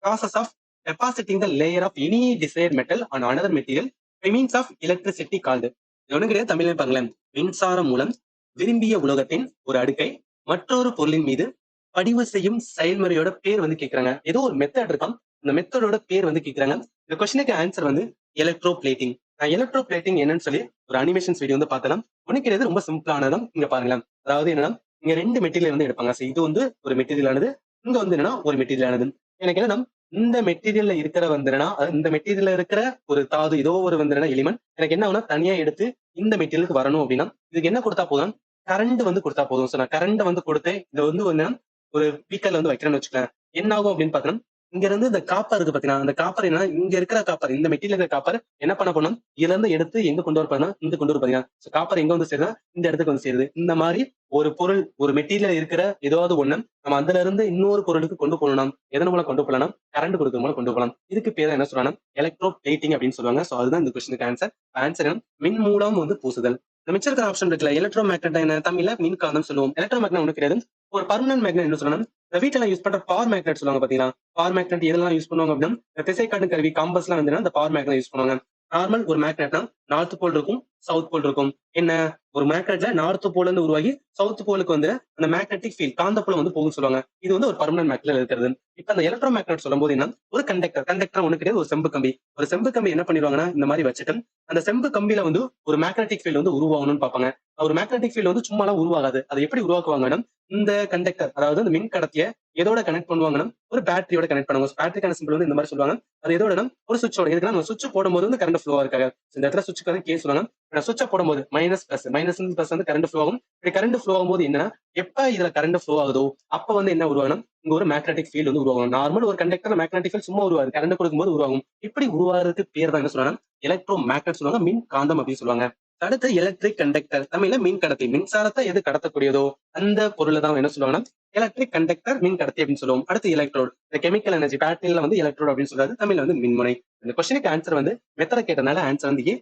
Process of depositing the layer of any desired metal on another material by means of electricity called. இது ஒண்ணு கிடையாது, தமிழ்ல பாருங்களேன். மின்சாரம் மூலம் விரும்பிய உலோகத்தின் ஒரு அடுக்கை மற்றொரு பொருளின் மீது பதிவு செய்யும் செயல்முறையோட பேர் வந்து கேக்குறாங்க. ஏதோ ஒரு மெத்தட் இருக்காம், இந்த மெத்தடோட பேர் வந்து கேக்குறாங்க. இந்த கொஸ்டினுக்கு ஆன்சர் வந்து எலக்ட்ரோ பிளேட்டிங். நான் எலக்ட்ரோ பிளேட்டிங் என்னன்னு சொல்லி ஒரு அனிமேஷன்ஸ் வீடியோ வந்து பார்த்தலாம். ஒண்ணு கிடையாது, ரொம்ப சிம்பிளானதான். இங்க பாருங்களேன். அதாவது என்னன்னா, இங்க 2 மெட்டீரியல் வந்து எடுப்பாங்க. So, இது வந்து ஒரு மெட்டீரியல் ஆனது, இங்க வந்து என்னன்னா ஒரு மெட்டீரியல் ஆனது. எனக்கு என்னன்னா, இந்த மெட்டீரியல்ல இருக்கிற வந்து என்னன்னா, இந்த மெட்டீரியல்ல இருக்கிற ஒரு தாது ஏதோ ஒரு வந்து என்னன்னா எலிமெண்ட் எனக்கு என்ன ஆகும்னா தனியா எடுத்து இந்த மெட்டீரியலுக்கு வரணும் அப்படின்னா இதுக்கு என்ன கொடுத்தா போதும், கரண்ட் வந்து கொடுத்தா போதும். So, நான் கரண்ட் வந்து கொடுத்து இதை வந்து என்னன்னா ஒரு பீக்கர்ல வந்து வைக்கிறேன்னு வச்சுக்கலாம். என்ன ஆகும் அப்படின்னு பாத்தீங்கன்னா, இங்க இருந்து இந்த காப்பர் இருக்கு பாத்தீங்கன்னா, அந்த காப்பர் என்னன்னா இங்க இருக்கிற காப்பர், இந்த மெட்டீரியல் இருக்கிற காப்பர் என்ன பண்ண போனோம், இதுல இருந்து எடுத்து எங்க கொண்டு வரப்பாங்கன்னா இங்க கொண்டு வரப்பாங்க. காப்பர் எங்க வந்து சேருதா, இந்த இடத்துக்கு வந்து சேருது. இந்த மாதிரி ஒரு பொருள், ஒரு மெட்டீரியல் இருக்கிற ஏதாவது ஒண்ணு நம்ம அதுல இருந்து இன்னொரு பொருளுக்கு கொண்டு போகணும். எதன் மூலம் கொண்டு போகலாம், கரண்ட் கொடுக்க மூலம் கொண்டு போகலாம். இதுக்கு பேர் என்ன சொல்றாங்க, எலக்ட்ரோ பிளேட்டிங் அப்படின்னு சொல்லுவாங்க. சோ அதுதான் இந்த கொஸ்டினுக்கு ஆன்சர். ஆன்சர் மின் மூலம் வந்து பூசுதல். இந்த மிச்சம் இருக்கிற ஆப்ஷன் இருக்குல்ல, எலக்ட்ரோ மேக்னெட் என்ன தமிழ்ல மின் காந்தம் சொல்லுவோம். எலக்ட்ரோ மேக்னெட் ஒண்ணு கிடையாது, ஒரு பர்மனன்ட் மேக்னெட் என்ன சொல்லணும், இந்த வீட்டுல யூஸ் பண்ற பவர் மேக்னெட் சொல்லுவாங்க பாத்தீங்களா. பவர் மேக்னெட் எதெல்லாம் யூஸ் பண்ணுவாங்க அப்படின்னா, இந்த திசை காட்டும் கருவி காம்பஸ் எல்லாம் வந்து இந்த பவர் மேக்னெட் யூஸ் பண்ணுவாங்க. நார்மல் ஒரு மேக்னெட்னா நார்த் போல் இருக்கும், சவுத் போல் இருக்கும். என்ன, ஒரு மேக்னெட்ல நார்த் போல இருந்து உருவாகி சவுத் போலுக்கு வந்து அந்த மேக்னெட்டிக் ஃபீல்ட் காந்தப்புலம் வந்து போகும் சொல்லுவாங்க. இது வந்து ஒரு பர்மனன்ட் மேக்னெட்ல இருக்கிறது. இப்ப அந்த எலக்ட்ரோ மேக்னெட் சொல்லும் போது என்ன, ஒரு கண்டக்டர், கண்டக்டர் ஒண்ணு கிடையாது, ஒரு செம்பு கம்பி. ஒரு செம்பு கம்பி என்ன பண்ணிடுவாங்கன்னா இந்த மாதிரி வச்சுட்டு அந்த செம்பு கம்பியில வந்து ஒரு மேக்னெட்டிக் ஃபீல்ட் வந்து உருவாகணும்னு பார்ப்பாங்க. ஒரு மேக்னெட்டிக் ஃபீல்ட் வந்து சும்மாலாம் உருவாகாது. அதை எப்படி உருவாக்குவாங்கன்னா, இந்த கண்டக்டர் அதாவது இந்த மின் கடத்திய எதோட கனெக்ட் பண்ணுவாங்கன்னா ஒரு பேட்டரியோட கனெக்ட் பண்ணுவாங்க. பேட்டரிக்கான சிம்பிள் வந்து இந்த மாதிரி சொல்லுவாங்க. அது எதோட ஒரு சுவிட்சோட, இதுக்கு நம்ம சுவிட்ச் போடும்போது வந்து கரண்ட் ஃப்ளோ இருக்காங்க. இந்த இடத்துல சுவிட்சுக்கு வந்து கேஸ் சொல்லுவாங்க. சுவிட்சை போடும்போது மைனஸ் பிளஸ், மைனஸ் பிளஸ் வந்து கரண்ட் ஃப்ளோ ஆகும். இப்படி கரண்ட் ஃப்ளோ ஆகும்போது என்னன்னா, எப்ப இதுல கரண்ட் ஃப்ளோ ஆகுதோ அப்ப வந்து என்ன உருவாகும், இங்க ஒரு மேக்னெட்டிக் ஃபீல்ட் வந்து உருவாகும். நார்மல் ஒரு கண்டக்டர்ல மேக்னெட்டிக் ஃபீல்ட் சும்மா உருவாது, கரண்ட் கொடுக்கும்போது உருவாகும். இப்படி உருவாகிறதுக்கு பேர் தான் என்ன சொல்றாங்க, எலக்ட்ரோ மேக்னெட் சொல்லுவாங்க, மின் காந்தம் அப்படின்னு சொல்லுவாங்க. அடுத்து எலக்ட்ரிக் கண்டக்டர், தமிழ்ல மின் கடத்தி. மின்சாரத்தை எது கடத்தக்கூடியதோ அந்த பொருளை தான் என்ன சொல்லுவாங்கன்னா எலக்ட்ரிக் கண்டக்டர், மின் கடத்தி அப்படின்னு சொல்லுவோம். அடுத்து எலக்ட்ரோட், இந்த கெமிக்கல் எனர்ஜி பேட்டரியில வந்து எலக்ட்ரோட் அப்படின்னு சொல்றாரு, தமிழ்ல வந்து மின்முனை. இந்த கொஸ்டினுக்கு ஆன்சர் வந்து மெத்தட கேட்டனால ஆன்சர் வந்து ஏ